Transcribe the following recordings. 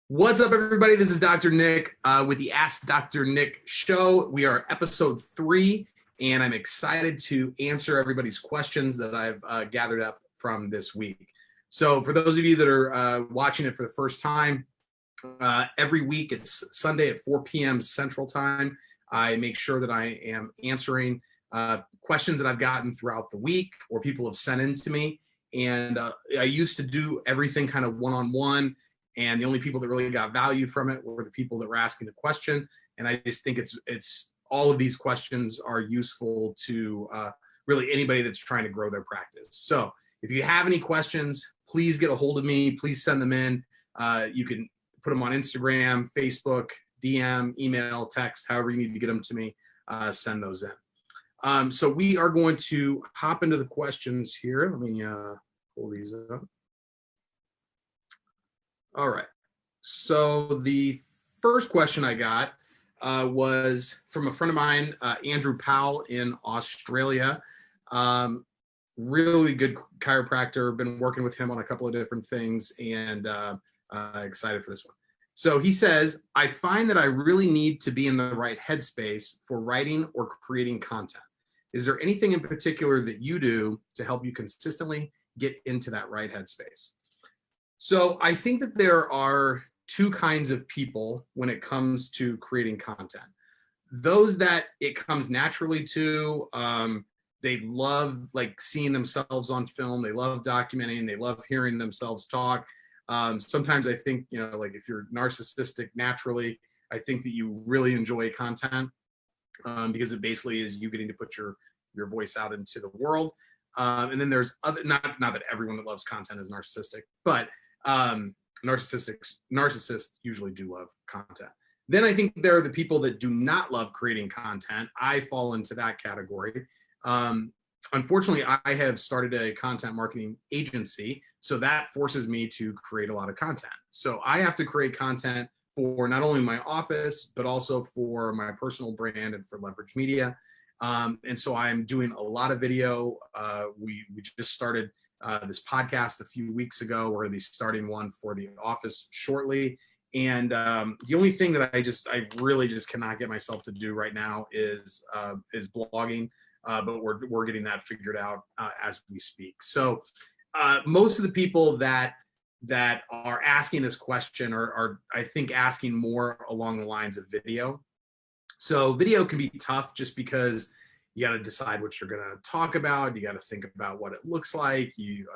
What's up, everybody? This is Dr. Nick with the Ask Dr. Nick show. We are episode 3, and I'm excited to answer everybody's questions that I've gathered up from this week. So for those of you that are watching it for the first time, every week it's Sunday at 4 p.m. Central Time. I make sure that I am answering questions that I've gotten throughout the week or people have sent in to me. And I used to do everything kind of one-on-one. And the only people that really got value from it were the people that were asking the question. And I just think it's all of these questions are useful to really anybody that's trying to grow their practice. So if you have any questions, please get a hold of me. Please send them in. You can put them on Instagram, Facebook, DM, email, text, however you need to get them to me, send those in. So we are going to hop into the questions here. Let me pull these up. All right, so the first question I got was from a friend of mine, Andrew Powell in Australia. Really good chiropractor, been working with him on a couple of different things, and excited for this one. So he says, I find that I really need to be in the right headspace for writing or creating content. Is there anything in particular that you do to help you consistently get into that right headspace? So I think that there are two kinds of people when it comes to creating content. Those that it comes naturally to, they love like seeing themselves on film, they love documenting, they love hearing themselves talk. Sometimes I think, like if you're narcissistic naturally, I think that you really enjoy content because it basically is you getting to put your voice out into the world. And then there's other, not that everyone that loves content is narcissistic, but narcissists usually do love content. Then I think there are the people that do not love creating content. I fall into that category. Unfortunately, I have started a content marketing agency, so that forces me to create a lot of content. So I have to create content for not only my office, but also for my personal brand and for Leverage Media. And so I'm doing a lot of video. We just started this podcast a few weeks ago. We're going to be starting one for the office shortly. And the only thing that I really just cannot get myself to do right now is blogging. But we're getting that figured out as we speak. So most of the people that are asking this question are I think asking more along the lines of video. So video can be tough just because you got to decide what you're going to talk about. You got to think about what it looks like. You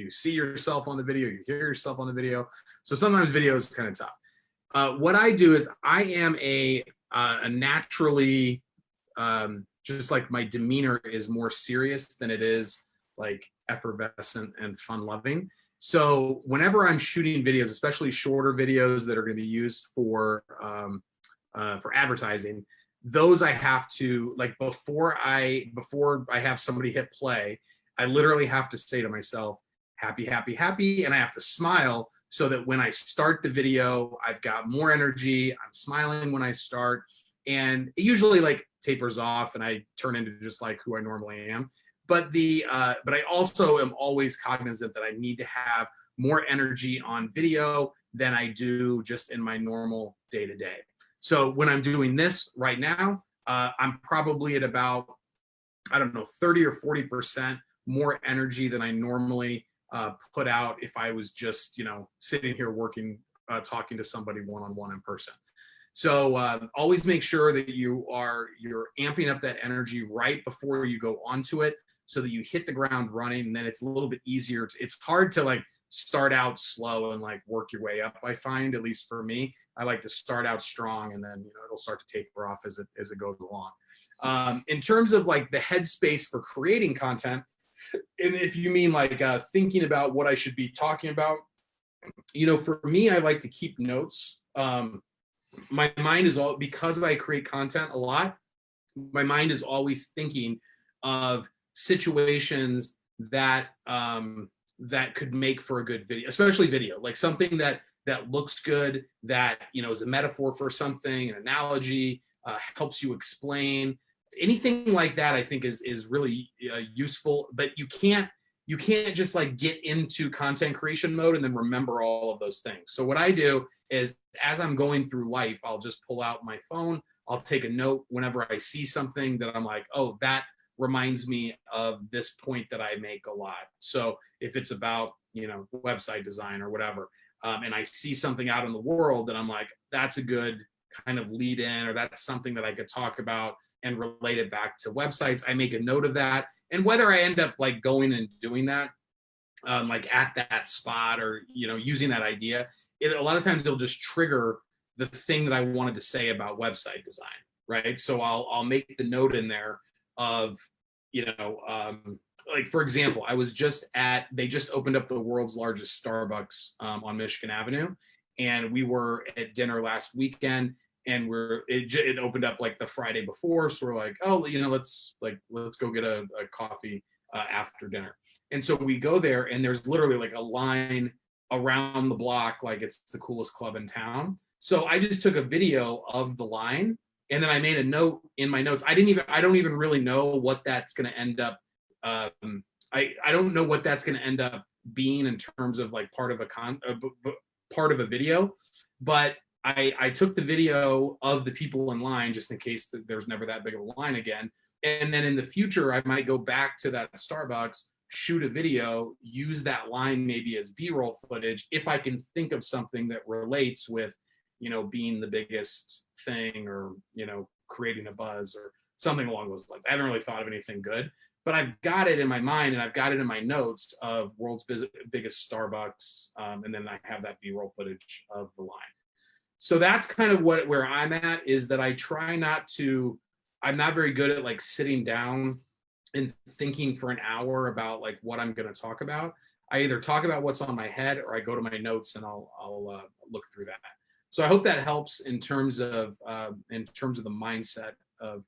see yourself on the video, you hear yourself on the video. So sometimes video is kind of tough. What I do is I am a naturally, just like my demeanor is more serious than it is like effervescent and fun loving. So whenever I'm shooting videos, especially shorter videos that are going to be used for advertising, those I have to, like before I have somebody hit play, I literally have to say to myself, happy, happy, happy. And I have to smile so that when I start the video, I've got more energy. I'm smiling when I start. And it usually like tapers off and I turn into just like who I normally am. But I also am always cognizant that I need to have more energy on video than I do just in my normal day-to-day. So when I'm doing this right now, I'm probably at about, 30 or 40% more energy than I normally put out if I was just, sitting here working, talking to somebody one-on-one in person. So always make sure that you're amping up that energy right before you go onto it so that you hit the ground running, and then it's a little bit easier. It's hard to like start out slow and like work your way up. I find, at least for me, I like to start out strong and then it'll start to taper off as it goes along. In terms of like the headspace for creating content, and if you mean like thinking about what I should be talking about, for me, I like to keep notes. My mind is because I create content a lot, my mind is always thinking of situations that could make for a good video, especially video, like something that looks good, that is a metaphor for something, an analogy, helps you explain anything like that. I think is really useful, but you can't you can't just like get into content creation mode and then remember all of those things. So what I do is, as I'm going through life, I'll just pull out my phone. I'll take a note whenever I see something that I'm like, oh, that reminds me of this point that I make a lot. So if it's about, you know, website design or whatever, and I see something out in the world that I'm like, that's a good kind of lead in, or that's something that I could talk about and relate it back to websites, I make a note of that. And whether I end up like going and doing that, like at that spot, or, you know, using that idea, a lot of times it'll just trigger the thing that I wanted to say about website design, right? So I'll make the note in there of, you know, like for example, I was they just opened up the world's largest Starbucks on Michigan Avenue, and we were at dinner last weekend, and it opened up like the Friday before, so we're like, oh, you know, let's go get a coffee after dinner. And so we go there, and there's literally like a line around the block, like it's the coolest club in town. So I just took a video of the line, and then I made a note in my notes. I don't even really know what that's going to end up. I don't know what that's going to end up being in terms of like part of a video, but I took the video of the people in line just in case there's never that big of a line again. And then in the future, I might go back to that Starbucks, shoot a video, use that line maybe as B-roll footage if I can think of something that relates with, you know, being the biggest thing, or, you know, creating a buzz or something along those lines. I haven't really thought of anything good, but I've got it in my mind, and I've got it in my notes of world's biggest Starbucks, and then I have that B-roll footage of the line. So that's kind of where I'm at, is that I try not to, I'm not very good at like sitting down and thinking for an hour about like what I'm going to talk about. I either talk about what's on my head, or I go to my notes and I'll look through that. So I hope that helps in terms of the mindset of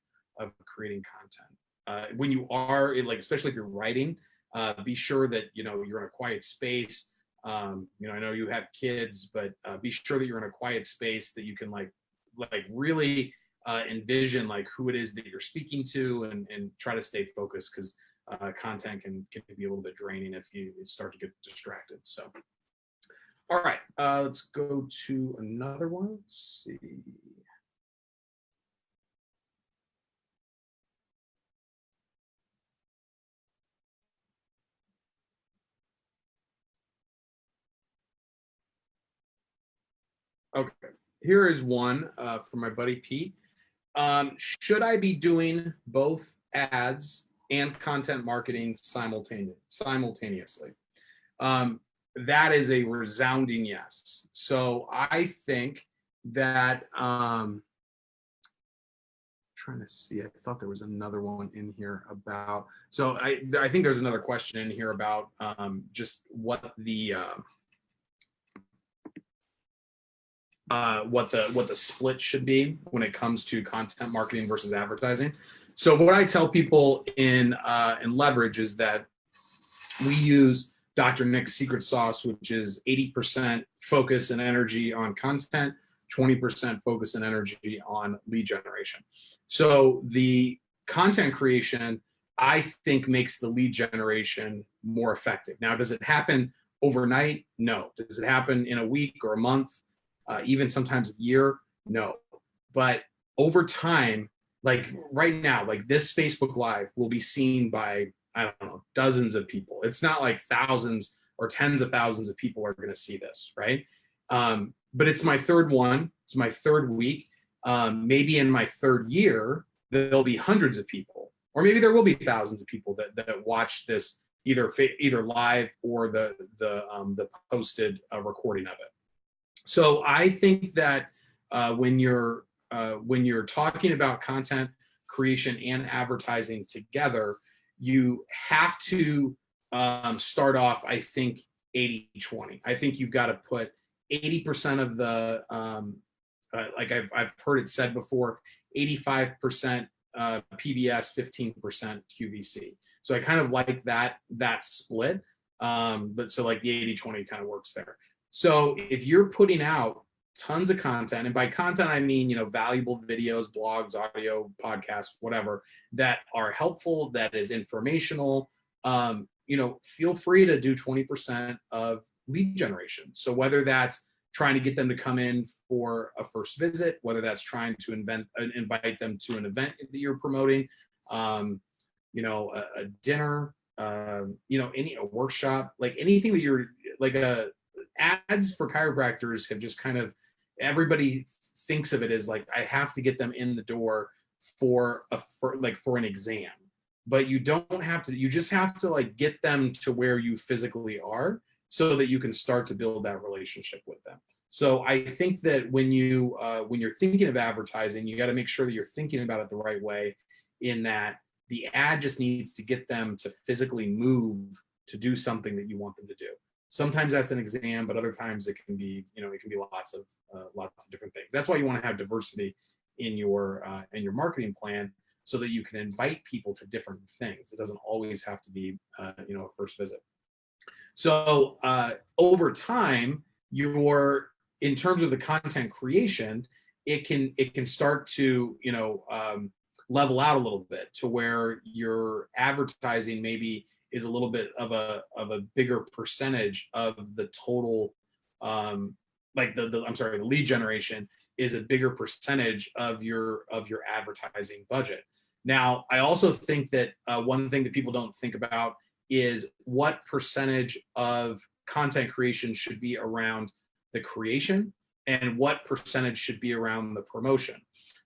creating content. When you are like, especially if you're writing, be sure that, you know, you're in a quiet space. You know, I know you have kids, but be sure that you're in a quiet space that you can like really envision like who it is that you're speaking to, and try to stay focused, because content can be a little bit draining if you start to get distracted. So, all right, let's go to another one. Let's see. Okay, here is one from my buddy Pete. Should I be doing both ads and content marketing simultaneously? That is a resounding yes. So I think that, trying to see, I thought there was another one in here about, so I think there's another question in here about just what the split should be when it comes to content marketing versus advertising. So what I tell people in Leverage is that we use Dr. Nick's secret sauce, which is 80% focus and energy on content, 20% focus and energy on lead generation. So the content creation, I think, makes the lead generation more effective. Now, does it happen overnight? No. Does it happen in a week or a month? Even sometimes a year? No. But over time, like right now, like this Facebook Live will be seen by, I don't know, dozens of people. It's not like thousands or tens of thousands of people are going to see this, right? But it's my third one. It's my third week. Maybe in my third year, there'll be hundreds of people, or maybe there will be thousands of people that watch this either live or the posted recording of it. So I think that when you're talking about content creation and advertising together, you have to start off, I think, 80-20. I think you've got to put 80% of the, like I've heard it said before, 85% PBS, 15% QVC. So I kind of like that split. But so like the 80-20 kind of works there. So if you're putting out tons of content, and by content I mean, you know, valuable videos, blogs, audio, podcasts, whatever, that are helpful, that is informational, feel free to do 20% of lead generation. So whether that's trying to get them to come in for a first visit, whether that's trying to invite them to an event that you're promoting, a dinner, a workshop, like anything that you're like, ads for chiropractors have just kind of, everybody thinks of it as like, I have to get them in the door for an exam, but you don't have to. You just have to like get them to where you physically are, so that you can start to build that relationship with them. So I think that when you're thinking of advertising, you got to make sure that you're thinking about it the right way, in that the ad just needs to get them to physically move to do something that you want them to do. Sometimes that's an exam, but other times it can be, lots of different things. That's why you want to have diversity in your marketing plan, so that you can invite people to different things. It doesn't always have to be, a first visit. So over time, in terms of the content creation, it can start to, level out a little bit, to where your advertising maybe is a little bit of a bigger percentage of the total, the lead generation is a bigger percentage of your advertising budget. Now, I also think that one thing that people don't think about is what percentage of content creation should be around the creation and what percentage should be around the promotion.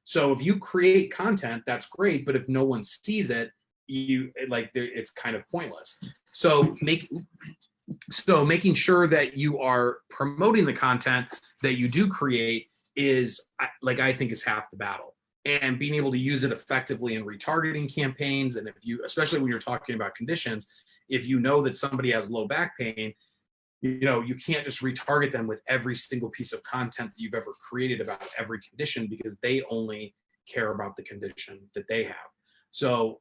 So if you create content, that's great, but if no one sees it, it's kind of pointless. So making sure that you are promoting the content that you do create is, I think, is half the battle. And being able to use it effectively in retargeting campaigns, and especially when you're talking about conditions, if you know that somebody has low back pain, you can't just retarget them with every single piece of content that you've ever created about every condition, because they only care about the condition that they have. So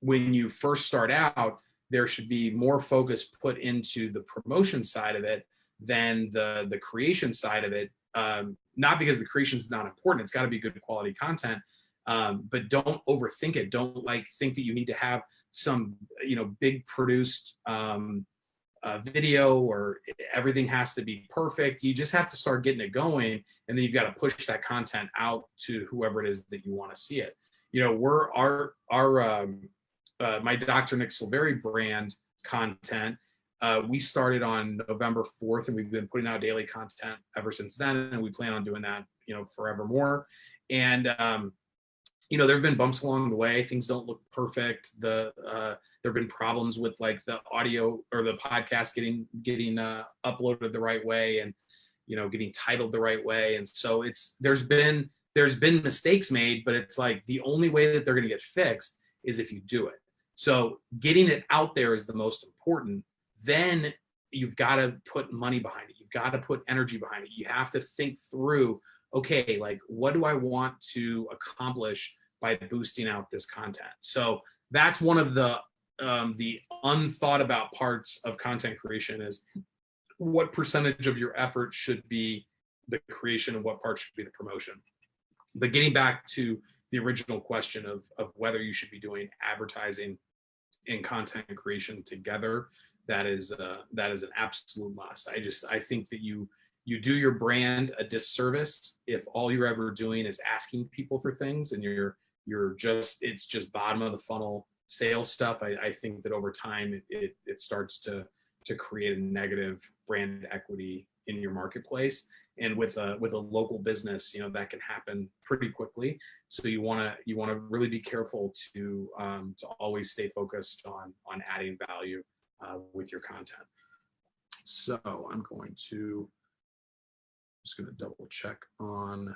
when you first start out, there should be more focus put into the promotion side of it than the creation side of it. Not because the creation is not important. It's got to be good quality content, but don't overthink it. Don't think that you need to have some, big produced video, or everything has to be perfect. You just have to start getting it going, and then you've got to push that content out to whoever it is that you want to see it. My Dr. 𝐋𝐨𝐴 brand content, we started on November 4th, and we've been putting out daily content ever since then, and we plan on doing that, forevermore. And there have been bumps along the way. Things don't look perfect. There have been problems with the audio or the podcast getting uploaded the right way, and getting titled the right way. And so there's been mistakes made, but it's the only way that they're going to get fixed is if you do it. So getting it out there is the most important. Then you've got to put money behind it. You've got to put energy behind it. You have to think through, okay, what do I want to accomplish by boosting out this content? So that's one of the unthought about parts of content creation, is what percentage of your effort should be the creation and what part should be the promotion. But getting back to the original question of whether you should be doing advertising and content creation together, that is an absolute must. I think that you do your brand a disservice if all you're ever doing is asking people for things, and it's just bottom of the funnel sales stuff. I think that over time it starts to create a negative brand equity in your marketplace. And with a local business, that can happen pretty quickly. So you want to really be careful to always stay focused on adding value with your content. So I'm just going to double check on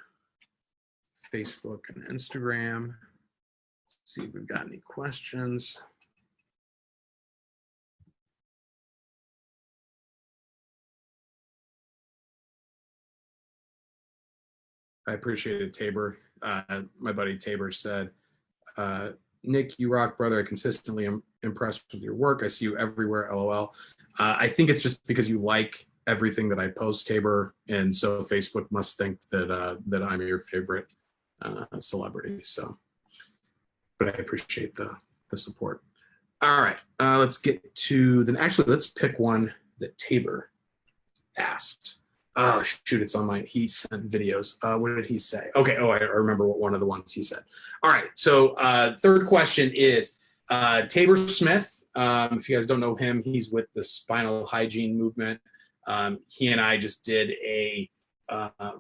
Facebook and Instagram, see if we've got any questions. I appreciate it, Tabor. My buddy Tabor said, Nick, you rock, brother. I consistently am impressed with your work. I see you everywhere, LOL. I think it's just because you like everything that I post, Tabor, and so Facebook must think that I'm your favorite celebrity. So, but I appreciate the support. All right, let's get to the, actually, let's pick one that Tabor asked. Oh, shoot, it's on my, he sent videos. What did he say? Okay, oh, I remember what one of the ones he said. All right, so third question is Tabor Smith. If you guys don't know him, he's with the spinal hygiene movement. He and I just did a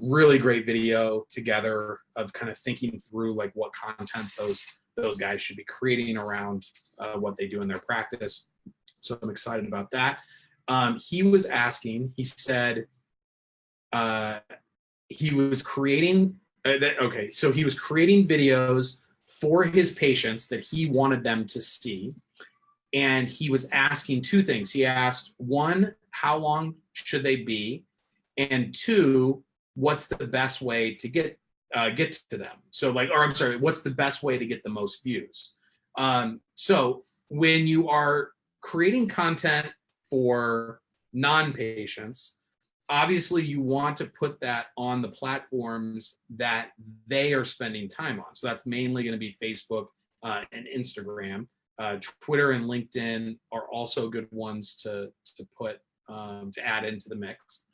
really great video together of kind of thinking through like what content those guys should be creating around what they do in their practice. So I'm excited about that. He was asking, he said he was creating, so he was creating videos for his patients that he wanted them to see. And he was asking two things. He asked, one, how long should they be? And two, what's the best way to get to them? So like, or I'm sorry, what's the best way to get the most views? So when you are creating content for non-patients, obviously you want to put that on the platforms that they are spending time on. So that's mainly going to be Facebook and Instagram. Twitter and LinkedIn are also good ones to put to add into the mix.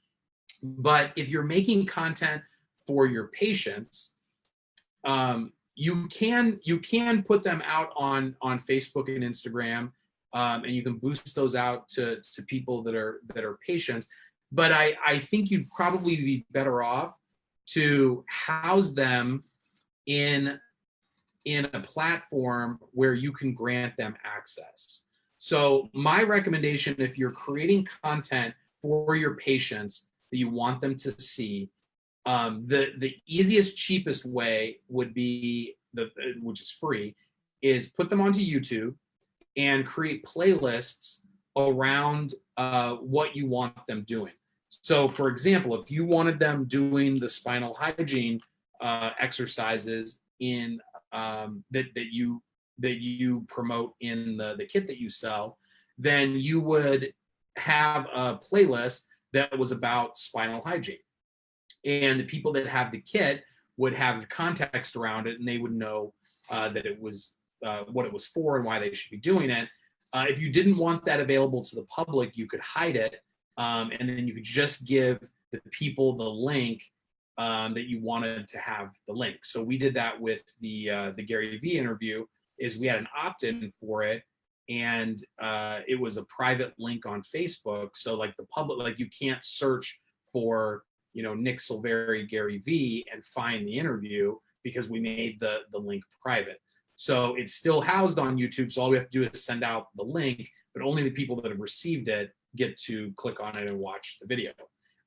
But if you're making content for your patients, you can put them out on Facebook and Instagram, and you can boost those out to people that are patients. But I think you'd probably be better off to house them in a platform where you can grant them access. So my recommendation, if you're creating content for your patients that you want them to see, the easiest, cheapest way would be, which is free, is put them onto YouTube and create playlists around what you want them doing. So for example, if you wanted them doing the spinal hygiene exercises in that you promote in the kit that you sell, then you would have a playlist that was about spinal hygiene. And the people that have the kit would have the context around it, and they would know that it was what it was for and why they should be doing it. If you didn't want that available to the public, you could hide it, and then you could just give the people the link that you wanted to have the link. So we did that with the Gary Vee interview. Is we had an opt-in for it, and it was a private link on Facebook. So like the public, like you can't search for 𝐋𝐨𝐶 Gary Vee and find the interview because we made the link private. So it's still housed on YouTube. So all we have to do is send out the link, but only the people that have received it get to click on it and watch the video.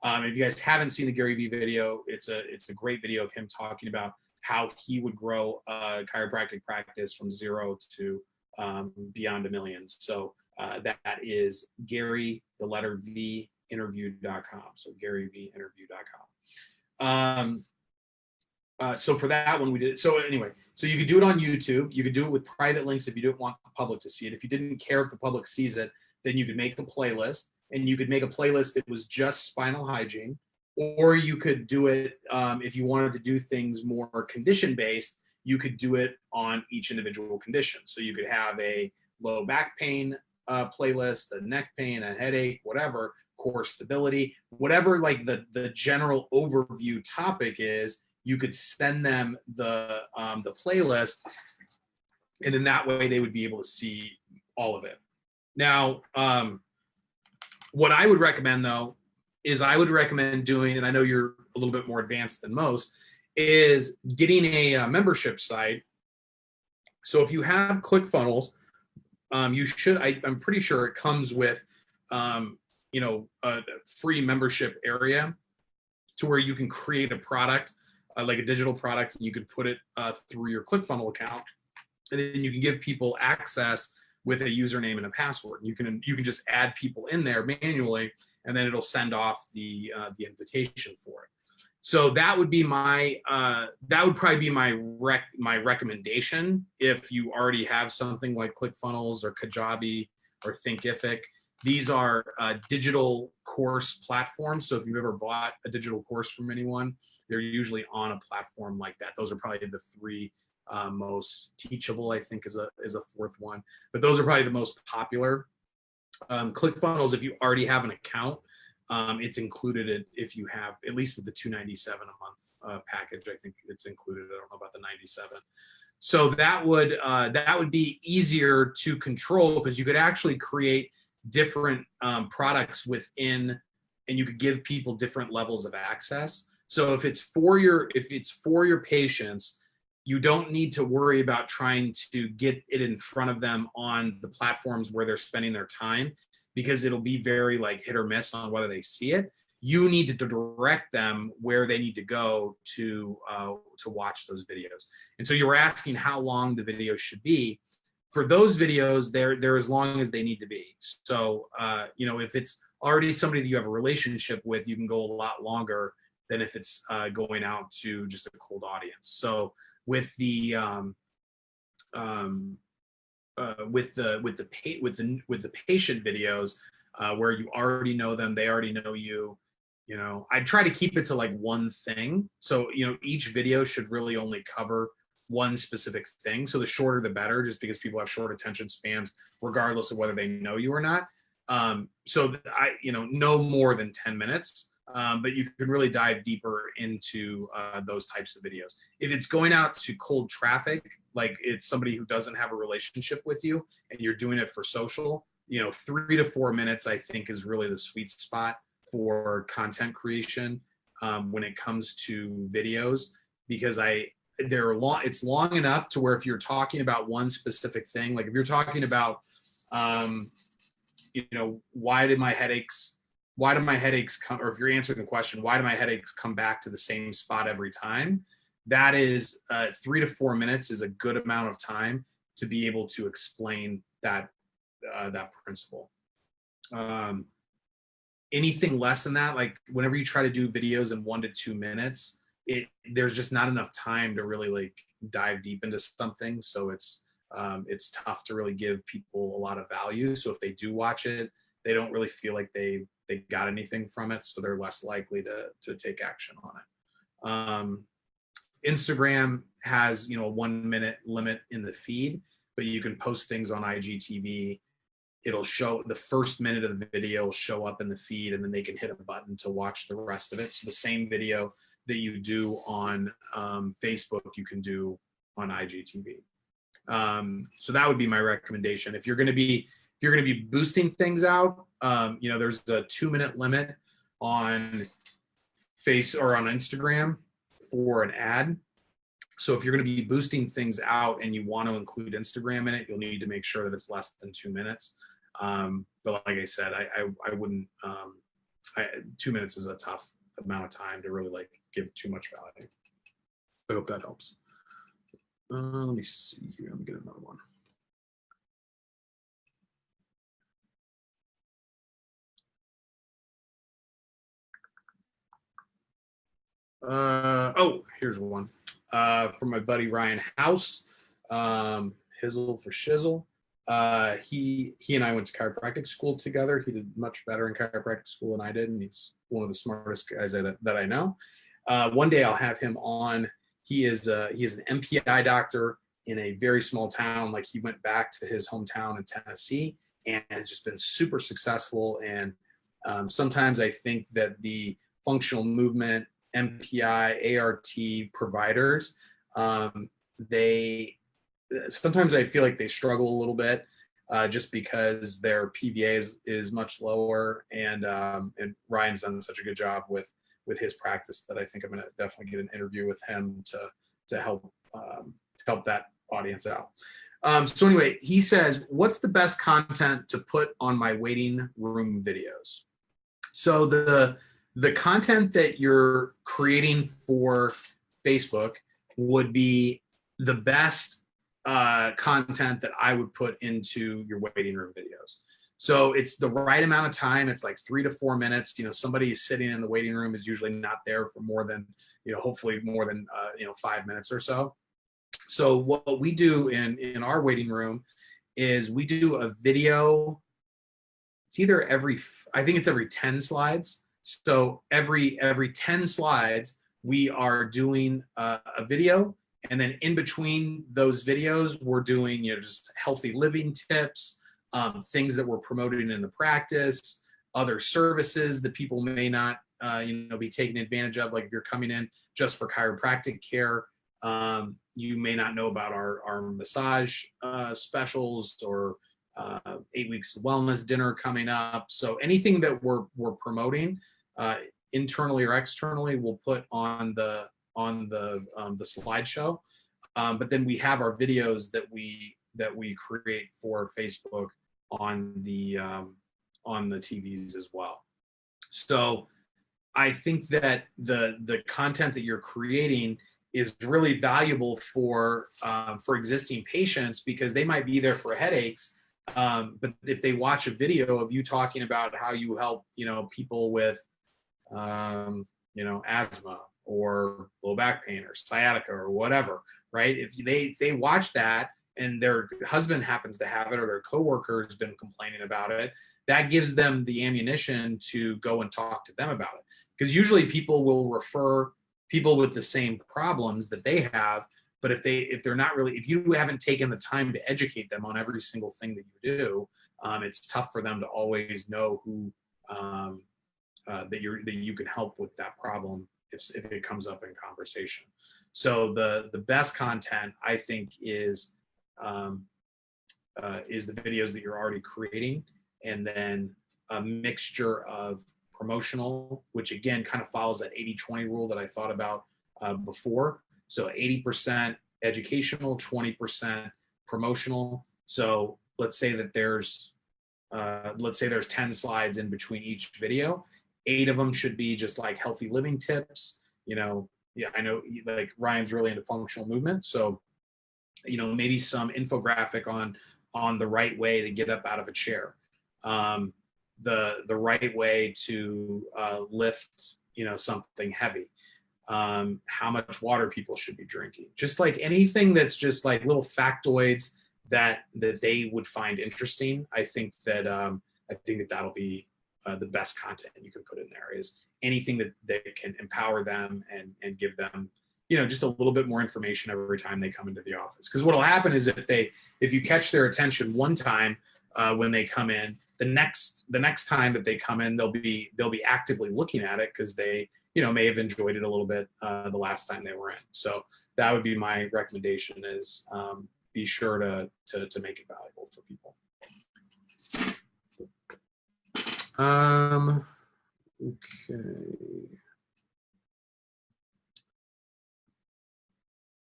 If you guys haven't seen the Gary Vee video, it's a great video of him talking about how he would grow a chiropractic practice from 0 to beyond $1 million. So that is Gary, the letter V, interview.com. So GaryVinterview.com. So for that one we did. So anyway, so you could do it on YouTube. You could do it with private links if you don't want the public to see it. If you didn't care if the public sees it, then you could make a playlist, and you could make a playlist that was just spinal hygiene, or you could do it if you wanted to do things more condition-based, you could do it on each individual condition. So you could have a low back pain playlist, a neck pain, a headache, whatever, core stability, whatever like the general overview topic is, you could send them the playlist, and then that way they would be able to see all of it. Now, what I would recommend though, is I would recommend doing, and I know you're a little bit more advanced than most, is getting a membership site. So if you have ClickFunnels, you should, I'm pretty sure it comes with, a free membership area to where you can create a product, like a digital product, and you could put it through your ClickFunnels account, and then you can give people access with a username and a password. You can just add people in there manually, and then it'll send off the invitation for it. So that would be my that would probably be my recommendation if you already have something like ClickFunnels or Kajabi or Thinkific. These are digital course platforms. So if you've ever bought a digital course from anyone, they're usually on a platform like that. Those are probably the three most teachable, I think, is a fourth one. But those are probably the most popular. ClickFunnels, if you already have an account, it's included if you have, at least with the $297 a month package. I think it's included. I don't know about the 97. So that would be easier to control, because you could actually create different products within, and you could give people different levels of access. So if it's for your patients, you don't need to worry about trying to get it in front of them on the platforms where they're spending their time, because it'll be very like hit or miss on whether they see it. You need to direct them where they need to go to watch those videos. And so you were asking how long the video should be. For those videos, they're as long as they need to be. So if it's already somebody that you have a relationship with, you can go a lot longer than if it's going out to just a cold audience. So with the patient videos, where you already know them, they already know you. I try to keep it to like one thing. So each video should really only cover one specific thing. So the shorter the better, just because people have short attention spans, regardless of whether they know you or not. So no more than 10 minutes. But you can really dive deeper into those types of videos. If it's going out to cold traffic, like it's somebody who doesn't have a relationship with you and you're doing it for social, 3 to 4 minutes, I think, is really the sweet spot for content creation when it comes to videos, because it's long enough to where if you're talking about one specific thing, like if you're talking about, why do my headaches come, or if you're answering the question, why do my headaches come back to the same spot every time? That is 3 to 4 minutes is a good amount of time to be able to explain that principle. Anything less than that, like whenever you try to do videos in 1 to 2 minutes, there's just not enough time to really like dive deep into something. So it's tough to really give people a lot of value. So if they do watch it, they don't really feel like they got anything from it, so they're less likely to take action on it. Instagram has a 1 minute limit in the feed, but you can post things on IGTV. It'll show the first minute of the video will show up in the feed, and then they can hit a button to watch the rest of it. So the same video that you do on Facebook, you can do on IGTV. So that would be my recommendation. If you're going to be boosting things out, there's a 2-minute limit on on Instagram for an ad. So if you're going to be boosting things out and you want to include Instagram in it, you'll need to make sure that it's less than 2 minutes. But like I said, I wouldn't. 2 minutes is a tough amount of time to really like give too much value. I hope that helps. Let me see here. Let me get another one. Here's one from my buddy Ryan House, Hizzle for Shizzle. He and I went to chiropractic school together. He did much better in chiropractic school than I did, and he's one of the smartest guys that I know. One day I'll have him on. He is an MPI doctor in a very small town. Like, he went back to his hometown in Tennessee, and it's just been super successful. And sometimes I think that the functional movement, MPI, ART providers, sometimes I feel like they struggle a little bit just because their PVA is much lower, and Ryan's done such a good job with his practice that I think I'm going to definitely get an interview with him to help that audience out. So anyway, he says, what's the best content to put on my waiting room videos? So the content that you're creating for Facebook would be the best content that I would put into your waiting room videos. So it's the right amount of time. It's like 3 to 4 minutes. Somebody sitting in the waiting room is usually not there for more than, hopefully more than 5 minutes or so. So what we do in our waiting room is we do a video. It's either I think it's every 10 slides. So every 10 slides, we are doing a video, And then in between those videos, we're doing, just healthy living tips, things that we're promoting in the practice, other services that people may not, be taking advantage of. Like if you're coming in just for chiropractic care, you may not know about our massage specials or 8 weeks wellness dinner coming up. So anything that we're promoting, internally or externally, we'll put on the slideshow. But then we have our videos that we create for Facebook on the TVs as well. So I think that the content that you're creating is really valuable for existing patients, because they might be there for headaches, but if they watch a video of you talking about how you help people with asthma or low back pain or sciatica or whatever, right? If they watch that and their husband happens to have it, or their coworker has been complaining about it, that gives them the ammunition to go and talk to them about it. Because usually people will refer people with the same problems that they have, but if they're not really, if you haven't taken the time to educate them on every single thing that you do, it's tough for them to always know who that you can help with that problem if it comes up in conversation. So the best content, I think, is the videos that you're already creating, and then a mixture of promotional, which again kind of follows that 80-20 rule that I thought about before. So 80% educational, 20% promotional. So let's say that there's 10 slides in between each video. 8 of them should be just like healthy living tips. I know like Ryan's really into functional movement, so maybe some infographic on the right way to get up out of a chair, the right way to lift something heavy, how much water people should be drinking, just like anything that's just like little factoids that they would find interesting. I think that that'll be the best content you can put in there, is anything that can empower them and give them just a little bit more information every time they come into the office. Because what'll happen is if you catch their attention one time when they come in, the next time that they come in, they'll be actively looking at it, because they may have enjoyed it a little bit the last time they were in. So that would be my recommendation, is be sure to make it valuable for people.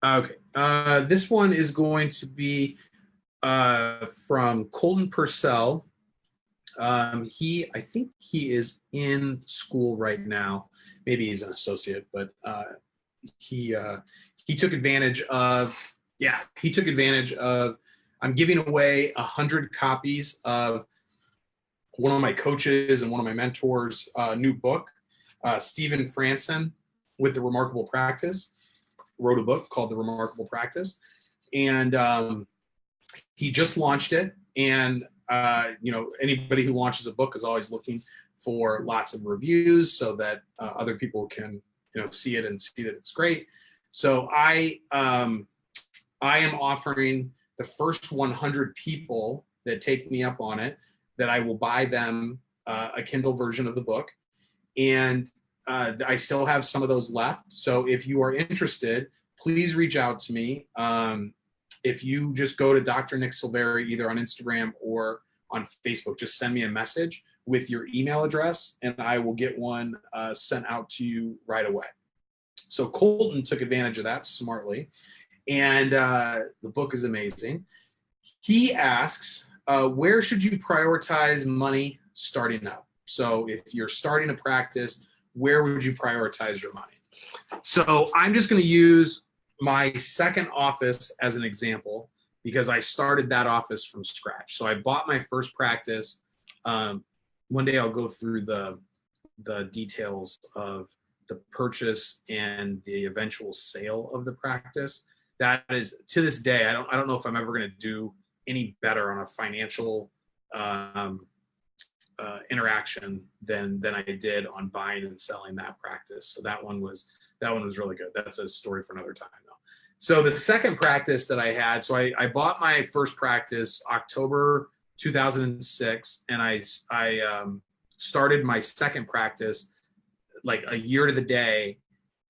Okay. This one is going to be from Colton Purcell. I think he is in school right now. Maybe he's an associate, but he took advantage of. Yeah, he took advantage of. I'm giving away 100 copies of one of my coaches and one of my mentors' new book. Stephen Franson with The Remarkable Practice wrote a book called The Remarkable Practice, and he just launched it. And anybody who launches a book is always looking for lots of reviews so that other people can see it and see that it's great. So I am offering the first 100 people that take me up on it, that I will buy them a Kindle version of the book. And I still have some of those left. So if you are interested, please reach out to me. If you just go to Dr. 𝐋𝐨𝐴𝐵 either on Instagram or on Facebook, just send me a message with your email address, and I will get one sent out to you right away. So Colton took advantage of that smartly, and the book is amazing. He asks, where should you prioritize money starting up? So if you're starting a practice, where would you prioritize your money? So I'm just going to use my second office as an example, because I started that office from scratch. So I bought my first practice. One day I'll go through the details of the purchase and the eventual sale of the practice. That is, to this day, I don't know if I'm ever going to do any better on a financial interaction than I did on buying and selling that practice. So that one was really good. That's a story for another time though. So the second practice that I had, so I bought my first practice October 2006, and I started my second practice like a year to the day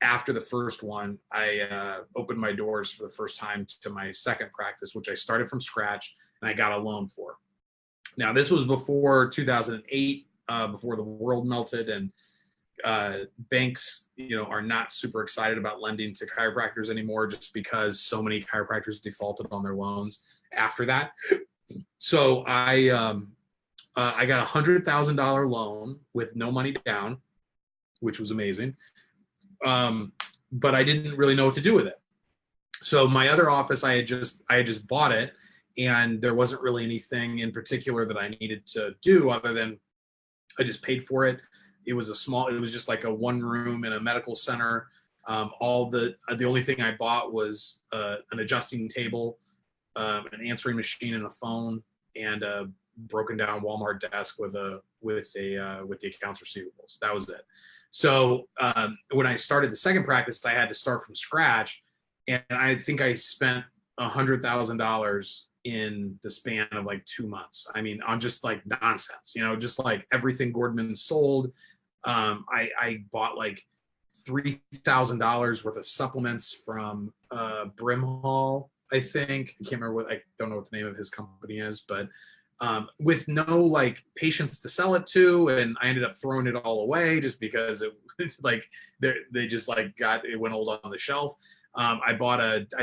after the first one. I opened my doors for the first time to my second practice, which I started from scratch and I got a loan for. Now, this was before 2008, before the world melted, and banks, are not super excited about lending to chiropractors anymore, just because so many chiropractors defaulted on their loans after that. So I got $100,000 loan with no money down, which was amazing. But I didn't really know what to do with it. So my other office, I had just bought it, and there wasn't really anything in particular that I needed to do other than I just paid for it. It was just like a one room in a medical center. The only thing I bought was an adjusting table, an answering machine and a phone, and a broken down Walmart desk with the accounts receivables. That was it. So when I started the second practice, I had to start from scratch, and I think I spent $100,000 in the span of like 2 months. I mean, on just like nonsense, just like everything Gordman sold. I bought like $3,000 worth of supplements from Brimhall, I think. I can't remember I don't know what the name of his company is, but with no like patients to sell it to, and I ended up throwing it all away just because it like they just like it went old on the shelf. I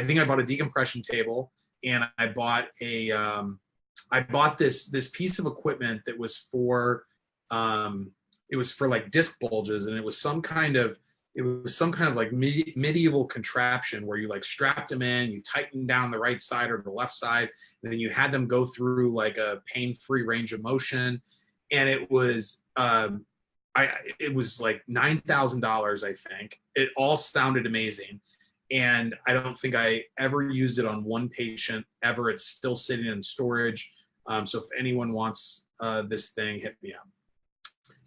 think I bought a decompression table, and I bought this piece of equipment that was for it was for like disc bulges, and it was some kind of like medieval contraption where you like strapped them in, you tightened down the right side or the left side, and then you had them go through like a pain-free range of motion. And it was it was like $9,000, I think. It all sounded amazing. And I don't think I ever used it on one patient ever. It's still sitting in storage. So if anyone wants this thing, hit me up.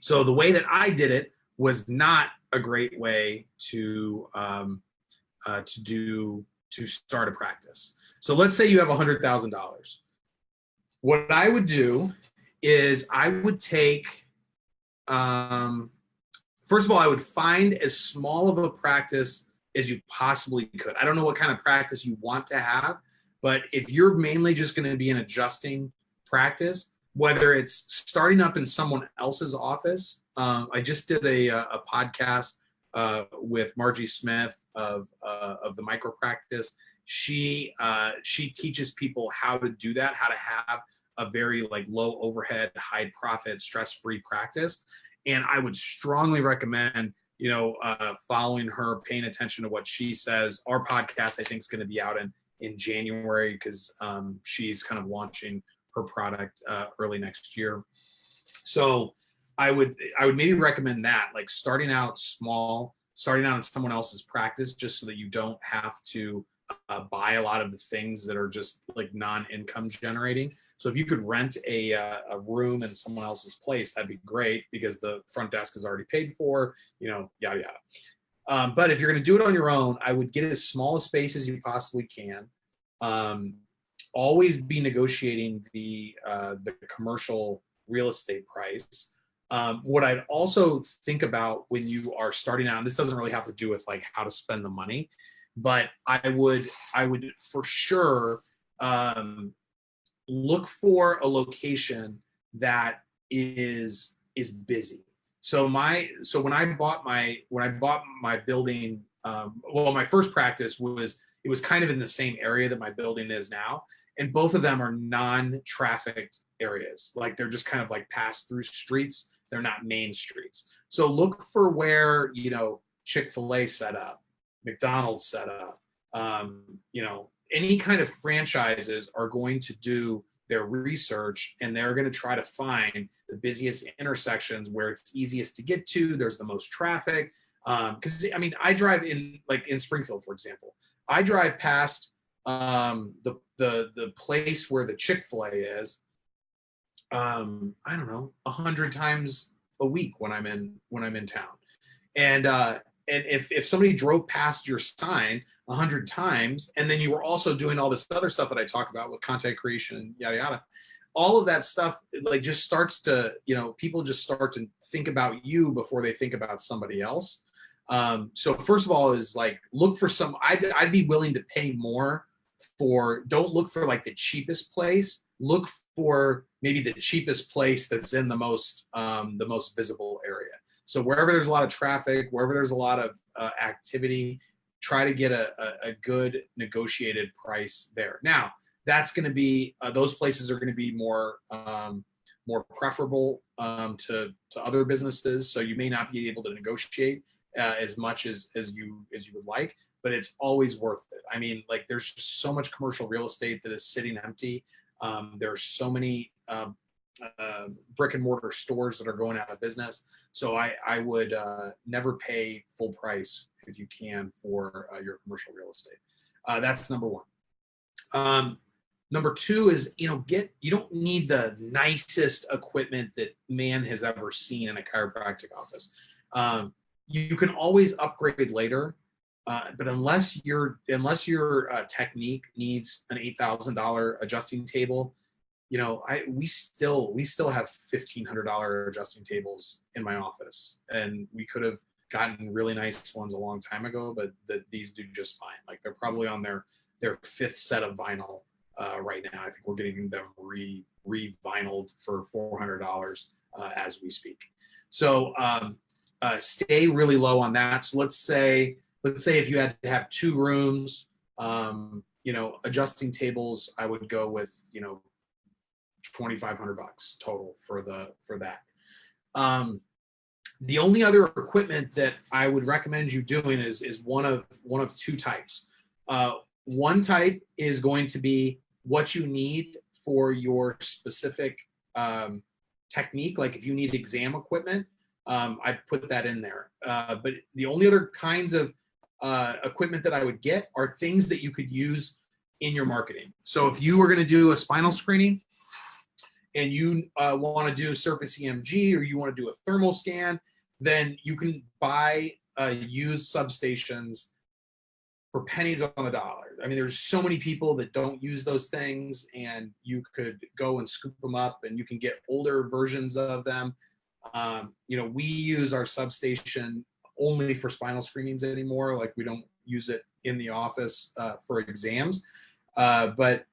So the way that I did it was not a great way to start a practice. So let's say you have $100,000. What I would do is I would take, first of all, I would find as small of a practice as you possibly could. I don't know what kind of practice you want to have, but if you're mainly just going to be an adjusting practice, whether it's starting up in someone else's office. I just did a podcast with Margie Smith of the Micro Practice. She teaches people how to do that, how to have a very like low overhead, high profit, stress-free practice. And I would strongly recommend, following her, paying attention to what she says. Our podcast, I think, is going to be out in January, because she's kind of launching her product early next year. So I would maybe recommend that, like starting out small, starting out in someone else's practice, just so that you don't have to buy a lot of the things that are just like non-income generating. So if you could rent a room in someone else's place, that'd be great, because the front desk is already paid for, yada, yada. But if you're going to do it on your own, I would get as small a space as you possibly can. Always be negotiating the commercial real estate price. What I'd also think about when you are starting out, and this doesn't really have to do with like how to spend the money, but I would for sure look for a location that is busy. So when I bought my building, my first practice was kind of in the same area that my building is now. And both of them are non-trafficked areas. Like they're just kind of like pass through streets. They're not main streets. So look for where, Chick-fil-A set up, McDonald's set up, any kind of franchises are going to do their research, and they're going to try to find the busiest intersections where it's easiest to get to. There's the most traffic. Because I drive in Springfield, for example. I drive past the place where the Chick-fil-A is. I don't know, 100 times a week when I'm in town, and and if somebody drove past your sign 100 times, and then you were also doing all this other stuff that I talk about with content creation and yada yada, all of that stuff like just starts to, you know, people just start to think about you before they think about somebody else. So first of all is like, look for some, I'd be willing to pay more for, don't look for like the cheapest place, look for maybe the cheapest place that's in the most visible area. So wherever there's a lot of traffic, wherever there's a lot of activity, try to get a good negotiated price there. Now, that's going to be, those places are going to be more preferable to other businesses. So you may not be able to negotiate as much as you would like, but it's always worth it. I mean, like there's just so much commercial real estate that is sitting empty. There are so many brick and mortar stores that are going out of business. So I would never pay full price if you can for your commercial real estate. That's number one. Number two is, you know, you don't need the nicest equipment that man has ever seen in a chiropractic office. You can always upgrade later, but unless your technique needs an $8,000 adjusting table, you know, we still have $1,500 adjusting tables in my office, and we could have gotten really nice ones a long time ago, but these do just fine. Like they're probably on their fifth set of vinyl right now. I think we're getting them re-vinyled for $400 as we speak. So stay really low on that. So let's say if you had to have 2 rooms, you know, adjusting tables, I would go with, you know, $2,500 total for that. The only other equipment that I would recommend you doing is one of 2 types. One type is going to be what you need for your specific technique. Like if you need exam equipment, I'd put that in there. But the only other kinds of equipment that I would get are things that you could use in your marketing. So if you were going to do a spinal screening and you want to do surface EMG, or you want to do a thermal scan, then you can buy used substations for pennies on the dollar. I mean, there's so many people that don't use those things, and you could go and scoop them up, and you can get older versions of them. You know, we use our substation only for spinal screenings anymore. Like we don't use it in the office for exams, but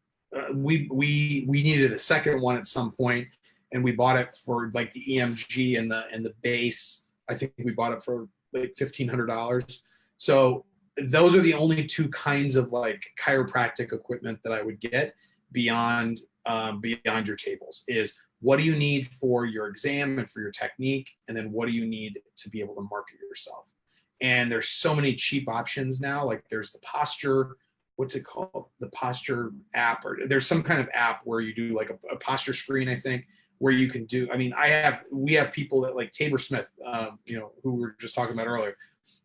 we needed a second one at some point, and we bought it for like the EMG and the base. I think we bought it for like $1,500. So those are the only 2 kinds of like chiropractic equipment that I would get beyond your tables. Is what do you need for your exam and for your technique, and then what do you need to be able to market yourself? And there's so many cheap options now. Like there's the posture, what's it called? The posture app, or there's some kind of app where you do like a posture screen, I think, where you can do, I mean, we have people that like Tabor Smith, you know, who we were just talking about earlier.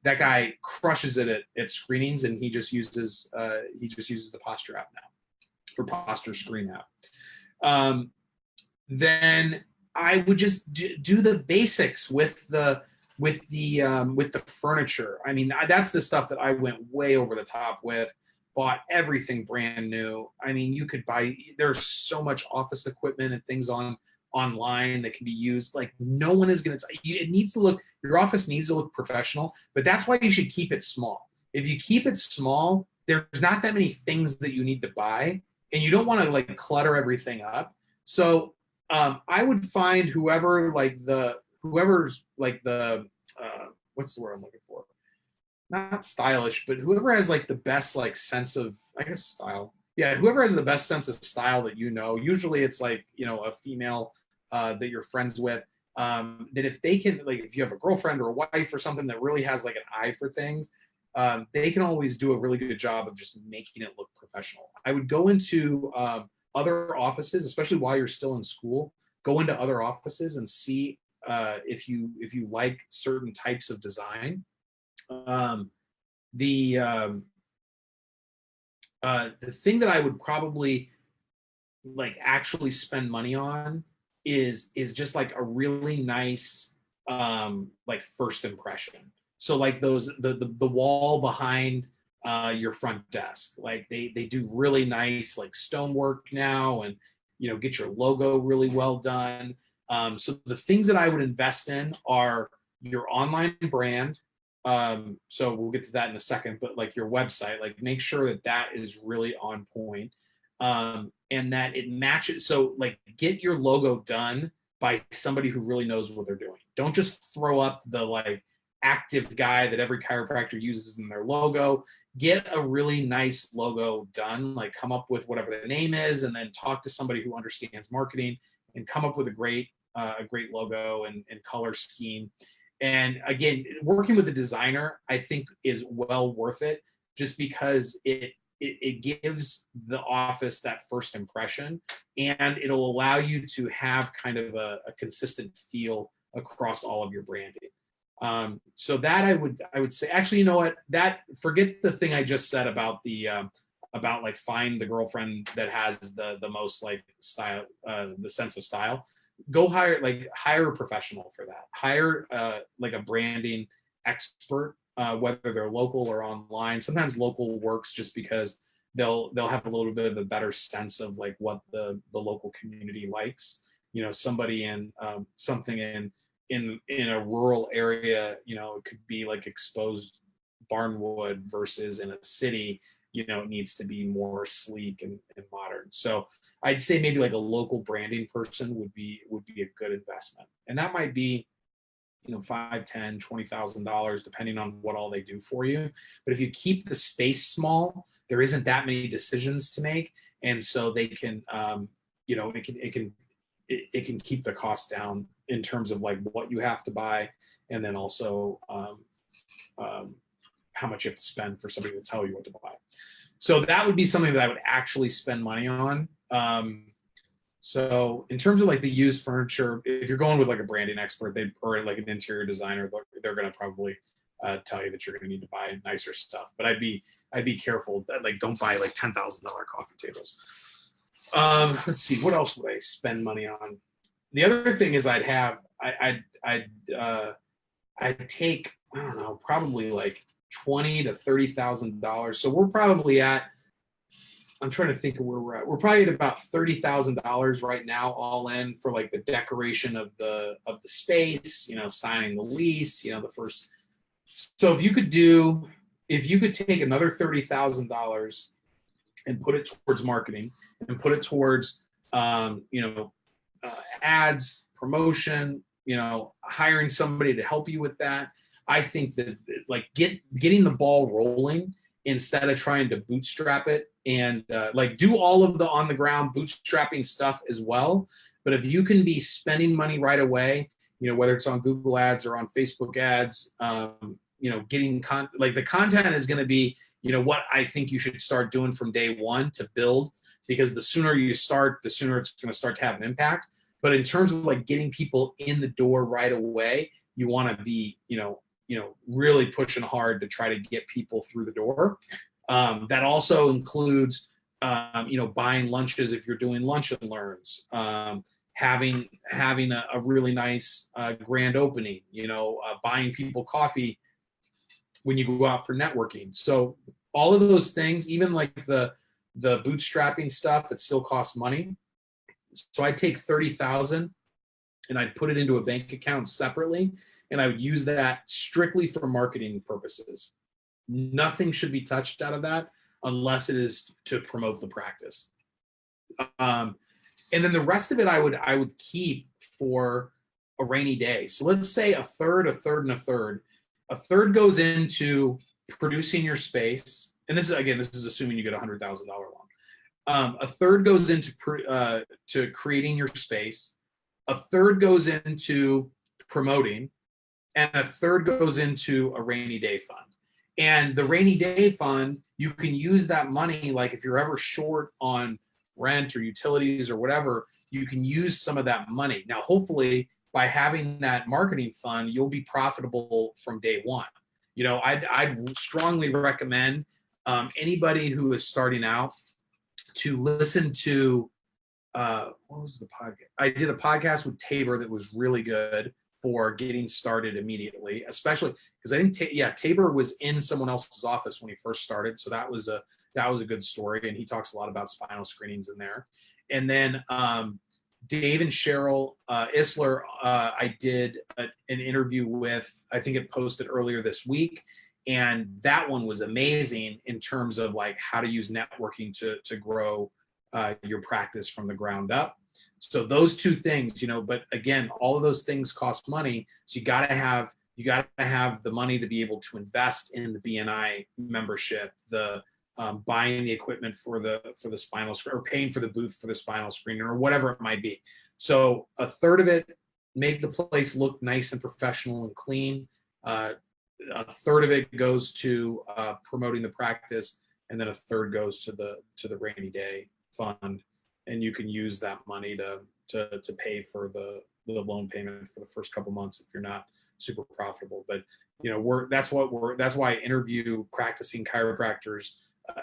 That guy crushes it at screenings, and he just uses the posture app now, or posture screen app. Then I would just do the basics with the furniture. I mean, that's the stuff that I went way over the top with. Bought everything brand new. I mean, you could buy, there's so much office equipment and things online that can be used. Like no one is going to, it needs to look, your office needs to look professional, but that's why you should keep it small. If you keep it small, there's not that many things that you need to buy, and you don't want to like clutter everything up. So I would find whoever's like the what's the word I'm looking for? Not stylish, but whoever has like the best like sense of, I guess, style. Yeah, whoever has the best sense of style that you know. Usually it's like, you know, a female that you're friends with. That if they can, like if you have a girlfriend or a wife or something that really has like an eye for things, they can always do a really good job of just making it look professional. I would go into other offices, especially while you're still in school. Go into other offices and see if you like certain types of design. The thing that I would probably like actually spend money on is just like a really nice like first impression. So like the wall behind your front desk, like they do really nice like stonework now, and get your logo really well done. So the things that I would invest in are your online brand. So we'll get to that in a second, but like your website, like make sure that that is really on point, and that it matches. So like get your logo done by somebody who really knows what they're doing. Don't just throw up the like active guy that every chiropractor uses in their logo. Get a really nice logo done, like come up with whatever the name is, and then talk to somebody who understands marketing and come up with a great logo and color scheme. And again, working with the designer, I think is well worth it, just because it gives the office that first impression, and it'll allow you to have kind of a consistent feel across all of your branding. So that I would say, actually, you know what, that forget the thing I just said about the about like find the girlfriend that has the most like style, the sense of style. Go hire a professional for that. Hire like a branding expert, whether they're local or online. Sometimes local works just because they'll have a little bit of a better sense of like what the local community likes. Somebody in something in a rural area, it could be like exposed barnwood versus in a city, it needs to be more sleek and modern. So I'd say maybe like a local branding person would be a good investment. And that might be, $5,000, $10,000, $20,000, depending on what all they do for you. But if you keep the space small, there isn't that many decisions to make. And so they can, it can keep the cost down in terms of like what you have to buy, and then also how much you have to spend for somebody to tell you what to buy. So that would be something that I would actually spend money on. So in terms of like the used furniture, if you're going with like a branding expert, or like an interior designer, they're going to probably tell you that you're going to need to buy nicer stuff. But I'd be careful that like don't buy like $10,000 coffee tables. Let's see, what else would I spend money on? The other thing is I'd take, I don't know, probably like $20,000 to $30,000. So we're probably at, I'm trying to think of where we're at. We're probably at about $30,000 right now, all in, for like the decoration of the space, signing the lease, the first. So if you could take another $30,000 and put it towards marketing, and put it towards, ads, promotion, hiring somebody to help you with that. I think that like getting the ball rolling instead of trying to bootstrap it, and like do all of the on the ground bootstrapping stuff as well. But if you can be spending money right away, whether it's on Google ads or on Facebook ads, getting like the content is going to be, what I think you should start doing from day one to build, because the sooner you start, the sooner it's going to start to have an impact. But in terms of like getting people in the door right away, you want to be, really pushing hard to try to get people through the door. That also includes, buying lunches if you're doing lunch and learns, having a really nice grand opening, buying people coffee when you go out for networking. So all of those things, even like the bootstrapping stuff, it still costs money. So I'd take $30,000 and I'd put it into a bank account separately, and I would use that strictly for marketing purposes. Nothing should be touched out of that unless it is to promote the practice. And then the rest of it I would keep for a rainy day. So let's say a third, a third, and a third. A third goes into producing your space. And this is assuming you get a $100,000 loan. A third goes into to creating your space. A third goes into promoting, and a third goes into a rainy day fund. And the rainy day fund, you can use that money, like if you're ever short on rent or utilities or whatever, you can use some of that money. Now, hopefully, by having that marketing fund, you'll be profitable from day one. I'd strongly recommend anybody who is starting out to listen to, what was the podcast? I did a podcast with Tabor that was really good. for getting started immediately, especially because I think, Tabor was in someone else's office when he first started. So that was a good story. And he talks a lot about spinal screenings in there. And then Dave and Cheryl Isler, I did an interview with, I think it posted earlier this week. And that one was amazing in terms of like how to use networking to grow your practice from the ground up. So those two things, you know, but again, all of those things cost money. So you gotta have the money to be able to invest in the BNI membership, the buying the equipment for the spinal screen, or paying for the booth for the spinal screen, or whatever it might be. So a third of it, make the place look nice and professional and clean. A third of it goes to promoting the practice, and then a third goes to the rainy day fund. And you can use that money to pay for the loan payment for the first couple months if you're not super profitable. But you know, that's why I interview practicing chiropractors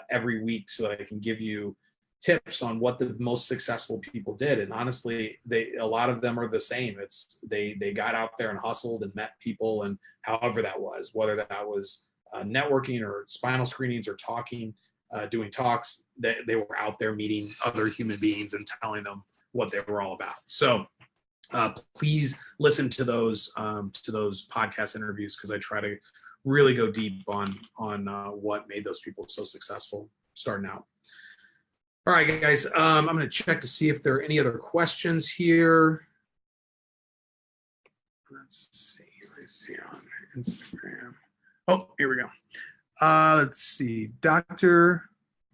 every week, so that I can give you tips on what the most successful people did. And honestly, a lot of them are the same. It's they got out there and hustled and met people, and however that was, whether that was networking or spinal screenings or talking, doing talks, they were out there meeting other human beings and telling them what they were all about. So please listen to those podcast interviews, because I try to really go deep on what made those people so successful starting out. All right, guys, I'm going to check to see if there are any other questions here. Let's see. Let's see on Instagram. Oh, here we go. Let's see. Dr.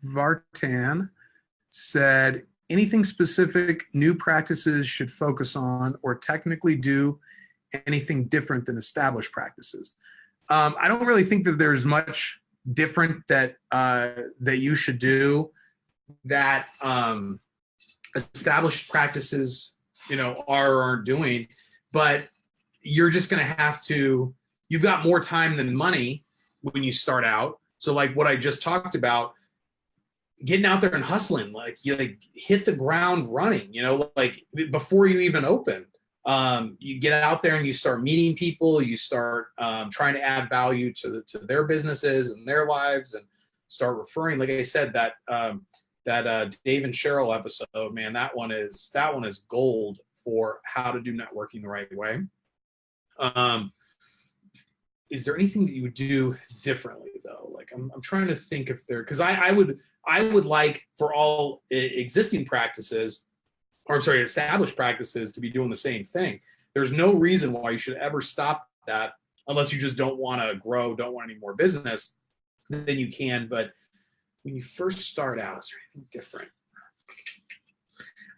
Vartan said, anything specific new practices should focus on, or technically do anything different than established practices? I don't really think that there's much different that you should do that established practices, you know, are or aren't doing. But you're just going to have to, you've got more time than money when you start out. So like what I just talked about, getting out there and hustling, like you like hit the ground running, you know, like before you even open, you get out there and you start meeting people, you start trying to add value to their businesses and their lives, and start referring. Like I said, that Dave and Cheryl episode, man, that one is gold for how to do networking the right way. Is there anything that you would do differently though? Like I'm trying to think if there, because I would like for all existing practices, or I'm sorry, established practices, to be doing the same thing. There's no reason why you should ever stop that, unless you just don't want to grow, don't want any more business, then you can. But when you first start out, is there anything different?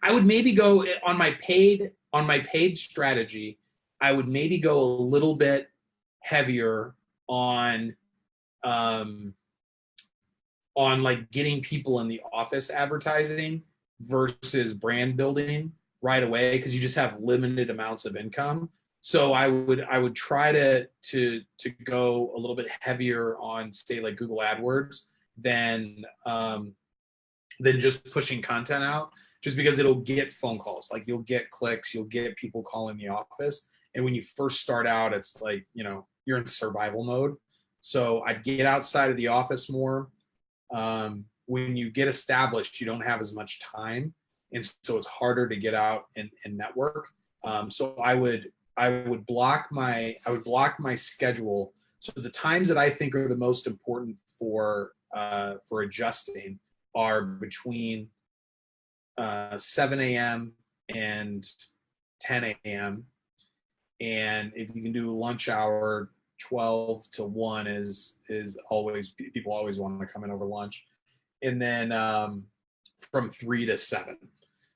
I would maybe go on my paid strategy. I would maybe go a little bit heavier on like getting people in the office advertising versus brand building right away, because you just have limited amounts of income. So I would try to go a little bit heavier on, say, like Google AdWords than just pushing content out, just because it'll get phone calls. Like you'll get clicks, you'll get people calling the office. And when you first start out, it's like, you know, you're in survival mode. So I'd get outside of the office more. When you get established, you don't have as much time, and so it's harder to get out and network. So I would block my schedule. So the times that I think are the most important for adjusting are between 7 a.m. and 10 a.m. And if you can do lunch hour, 12 to 1 is always, people always want to come in over lunch. And then from 3 to 7.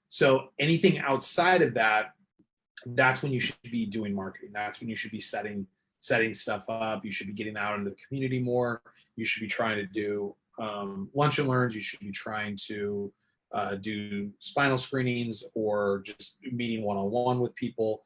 So anything outside of that, that's when you should be doing marketing. That's when you should be setting stuff up. You should be getting out into the community more. You should be trying to do lunch and learns. You should be trying to do spinal screenings, or just meeting one-on-one with people.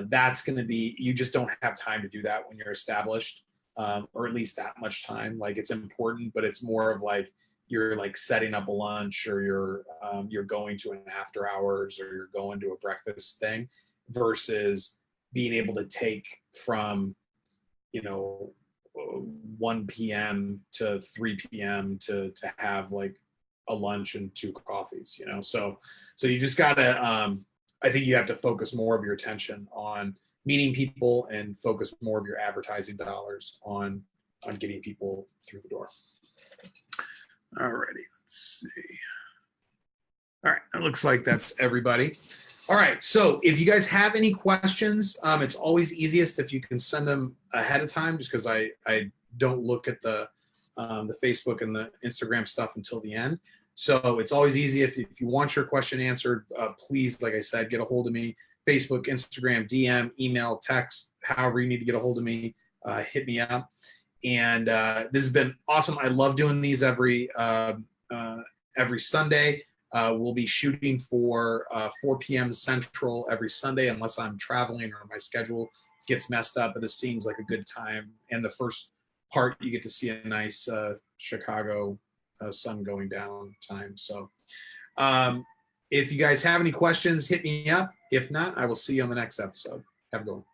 That's going to be, you just don't have time to do that when you're established, or at least that much time. Like it's important, but it's more of like, you're like setting up a lunch, or you're going to an after hours, or you're going to a breakfast thing, versus being able to take from, 1 p.m. to 3 p.m. to have like a lunch and 2 coffees, so you just gotta, I think you have to focus more of your attention on meeting people and focus more of your advertising dollars on getting people through the door. All righty, let's see. All right, it looks like that's everybody. All right, so if you guys have any questions, it's always easiest if you can send them ahead of time, just because I don't look at the Facebook and the Instagram stuff until the end. So it's always easy if you want your question answered, please, like I said, get a hold of me. Facebook, Instagram, DM, email, text, however you need to get a hold of me, hit me up. And this has been awesome. I love doing these every Sunday. We'll be shooting for 4 p.m. Central every Sunday, unless I'm traveling or my schedule gets messed up. But this seems like a good time. And the first part, you get to see a nice Chicago sun going down time. So if you guys have any questions, hit me up. If not, I will see you on the next episode. Have a good one.